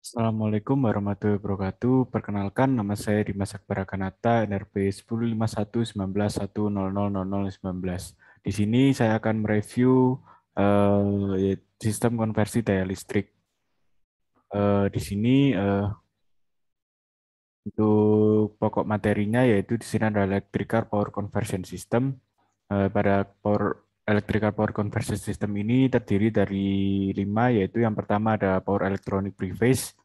Assalamualaikum warahmatullahi wabarakatuh. Perkenalkan, nama saya Dimas Akbar Kanata, NRP 10511911100019. Di sini saya akan mereview sistem konversi daya listrik. Di sini untuk pokok materinya yaitu di sini ada Electrical Power Conversion System. Pada Electrical Power Conversion System ini terdiri dari 5, yaitu yang pertama ada Power Electronic Prephase.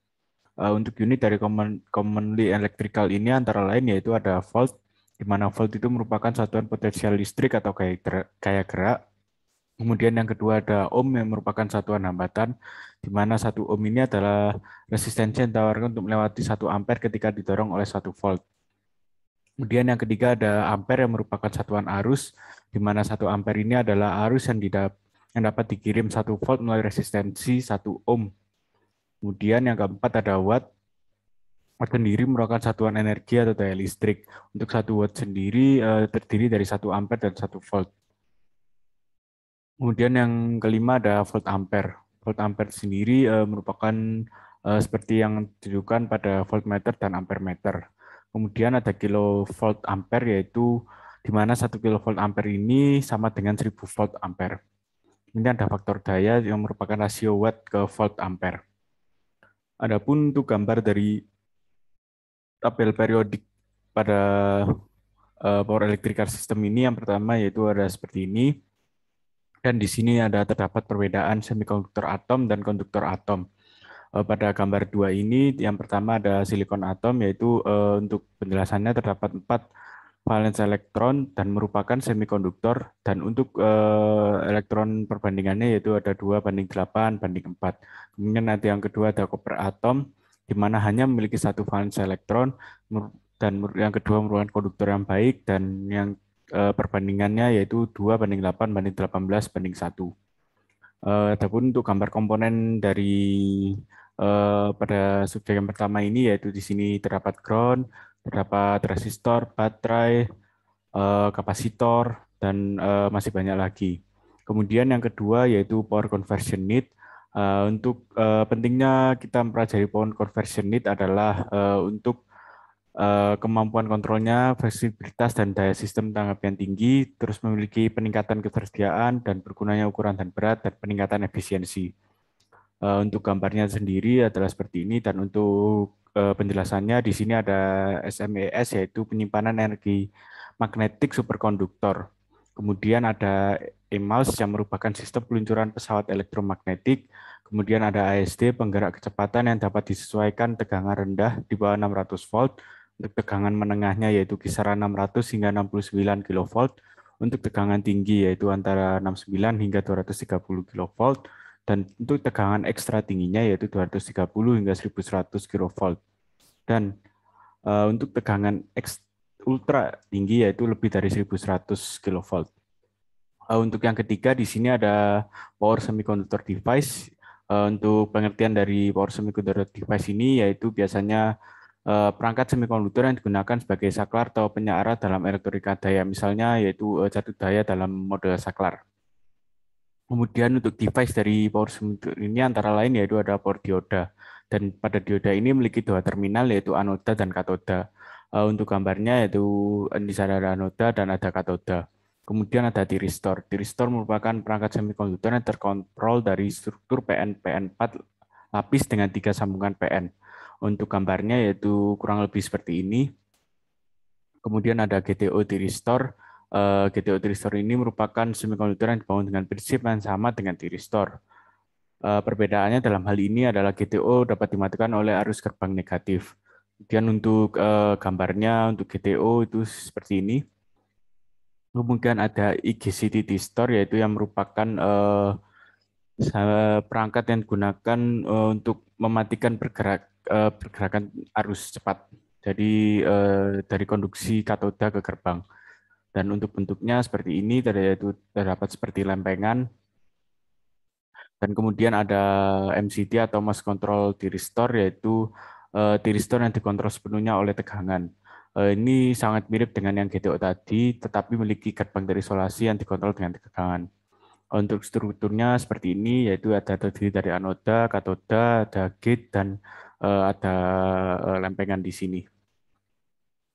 Untuk unit dari commonly electrical ini antara lain yaitu ada volt, di mana volt itu merupakan satuan potensial listrik atau gaya gerak. Kemudian yang kedua ada ohm yang merupakan satuan hambatan, di mana 1 ohm ini adalah resistensi yang ditawarkan untuk melewati 1 ampere ketika didorong oleh 1 volt. Kemudian yang ketiga ada ampere yang merupakan satuan arus, di mana 1 ampere ini adalah arus yang dapat dikirim 1 volt melalui resistensi 1 ohm. Kemudian yang keempat ada watt. Watt sendiri merupakan satuan energi atau daya listrik. Untuk 1 watt sendiri terdiri dari 1 ampere dan 1 volt. Kemudian yang kelima ada volt ampere. Volt ampere sendiri merupakan seperti yang ditujukan pada voltmeter dan ampermeter. Kemudian ada kilovolt ampere, yaitu di mana 1 kilovolt ampere ini sama dengan 1000 volt ampere. Kemudian ada faktor daya yang merupakan rasio watt ke volt ampere. Adapun untuk gambar dari tabel periodik pada power electrical system ini, yang pertama yaitu ada seperti ini. Dan di sini terdapat perbedaan semikonduktor atom dan konduktor atom. Pada gambar 2 ini, yang pertama ada silikon atom, yaitu untuk penjelasannya terdapat 4 valens elektron dan merupakan semikonduktor. Dan untuk elektron perbandingannya yaitu ada 2:8:4. Kemudian nanti yang kedua ada koper atom, di mana hanya memiliki 1 valens elektron, dan yang kedua merupakan konduktor yang baik, dan yang perbandingannya yaitu 2:8:18:1. Adapun untuk gambar komponen dari pada subjek yang pertama ini, yaitu di sini terdapat ground, terdapat resistor, baterai, kapasitor, dan masih banyak lagi. Kemudian yang kedua yaitu power conversion need. Untuk pentingnya kita mempelajari power conversion need adalah untuk kemampuan kontrolnya, fleksibilitas, dan daya sistem tanggap yang tinggi, terus memiliki peningkatan ketersediaan dan bergunanya ukuran dan berat, dan peningkatan efisiensi. Untuk gambarnya sendiri adalah seperti ini, dan untuk penjelasannya di sini ada SMES, yaitu penyimpanan energi magnetik superkonduktor. Kemudian ada EMALS yang merupakan sistem peluncuran pesawat elektromagnetik. Kemudian ada ASD, penggerak kecepatan yang dapat disesuaikan tegangan rendah di bawah 600 volt. Untuk tegangan menengahnya yaitu kisaran 600 hingga 69 kilovolt. Untuk tegangan tinggi yaitu antara 69 hingga 230 kilovolt. Dan untuk tegangan ekstra tingginya yaitu 230 hingga 1100 kilovolt. Dan untuk tegangan ultra tinggi yaitu lebih dari 1100 kilovolt. Untuk yang ketiga di sini ada power semiconductor device. Untuk pengertian dari power semiconductor device ini yaitu biasanya perangkat semikonduktor yang digunakan sebagai saklar atau penyarah dalam elektronika daya, misalnya yaitu jatuh daya dalam mode saklar. Kemudian untuk device dari power semiconductor ini antara lain yaitu ada power dioda. Dan pada dioda ini memiliki 2 terminal yaitu anoda dan katoda. Untuk gambarnya yaitu di sana ada anoda dan ada katoda. Kemudian ada tiristor. Tiristor merupakan perangkat semikonduktor yang terkontrol dari struktur PN-PN4 lapis dengan 3 sambungan PN. Untuk gambarnya yaitu kurang lebih seperti ini. Kemudian ada GTO tiristor. GTO tiristor ini merupakan semikonduktor yang dibangun dengan prinsip yang sama dengan tiristor. Perbedaannya dalam hal ini adalah GTO dapat dimatikan oleh arus gerbang negatif. Kemudian untuk gambarnya untuk GTO itu seperti ini. Kemudian ada IGCT tiristor, yaitu yang merupakan perangkat yang digunakan untuk mematikan pergerakan arus cepat. Jadi dari konduksi katoda ke gerbang. Dan untuk bentuknya seperti ini, terdapat seperti lempengan. Dan kemudian ada MCT atau mass control tiristor, yaitu tiristor yang dikontrol sepenuhnya oleh tegangan. Ini sangat mirip dengan yang GTO tadi, tetapi memiliki gerbang terisolasi yang dikontrol dengan tegangan. Untuk strukturnya seperti ini, yaitu ada terdiri dari anoda, katoda, ada gate, dan ada lempengan di sini.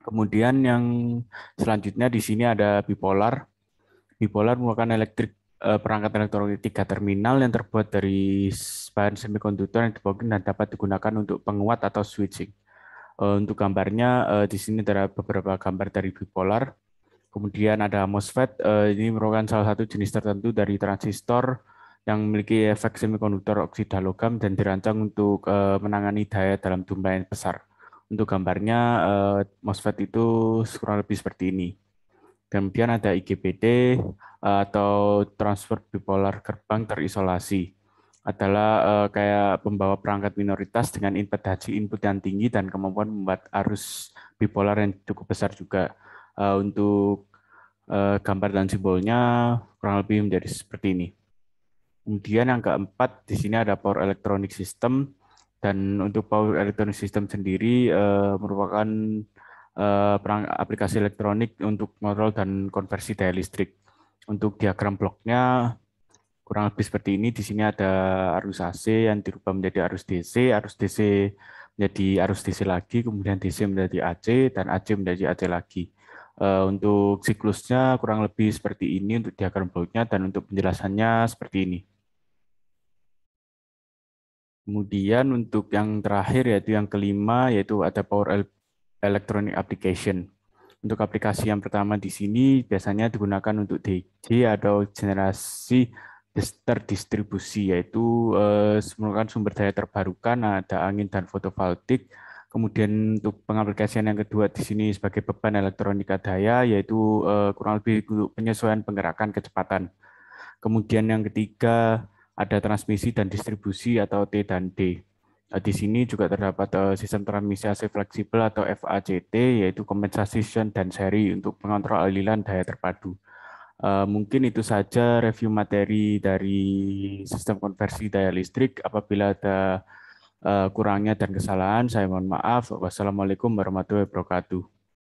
Kemudian yang selanjutnya di sini ada bipolar. Bipolar merupakan perangkat elektronik tiga terminal yang terbuat dari bahan semikonduktor yang dibagikan dan dapat digunakan untuk penguat atau switching. Untuk gambarnya di sini ada beberapa gambar dari bipolar. Kemudian ada MOSFET, ini merupakan salah satu jenis tertentu dari transistor yang memiliki efek semikonduktor oksida logam dan dirancang untuk menangani daya dalam jumlah yang besar. Untuk gambarnya, MOSFET itu kurang lebih seperti ini. Kemudian ada IGBT atau transfer bipolar gerbang terisolasi. Adalah kayak pembawa perangkat minoritas dengan impedasi input yang tinggi dan kemampuan membuat arus bipolar yang cukup besar juga. Untuk gambar dan simbolnya kurang lebih menjadi seperti ini. Kemudian yang keempat, di sini ada power electronic system. Dan untuk power electronic system sendiri merupakan aplikasi elektronik untuk kontrol dan konversi daya listrik. Untuk diagram bloknya kurang lebih seperti ini. Di sini ada arus AC yang dirubah menjadi arus DC menjadi arus DC lagi, kemudian DC menjadi AC, dan AC menjadi AC lagi. Untuk siklusnya kurang lebih seperti ini untuk diagram bloknya, dan untuk penjelasannya seperti ini. Kemudian untuk yang terakhir yaitu yang kelima, yaitu ada power electronic application. Untuk aplikasi yang pertama di sini biasanya digunakan untuk DJ atau generasi terdistribusi, yaitu merupakan sumber daya terbarukan, ada angin dan fotovoltaik. Kemudian untuk pengaplikasian yang kedua di sini sebagai beban elektronika daya, yaitu kurang lebih untuk penyesuaian penggerakan kecepatan. Kemudian yang ketiga ada transmisi dan distribusi atau T dan D. Di sini juga terdapat sistem transmisi AC fleksibel atau FACT, yaitu compensation dan seri untuk mengontrol aliran daya terpadu. Mungkin itu saja review materi dari sistem konversi daya listrik. Apabila ada kurangnya dan kesalahan, saya mohon maaf. Wassalamualaikum warahmatullahi wabarakatuh.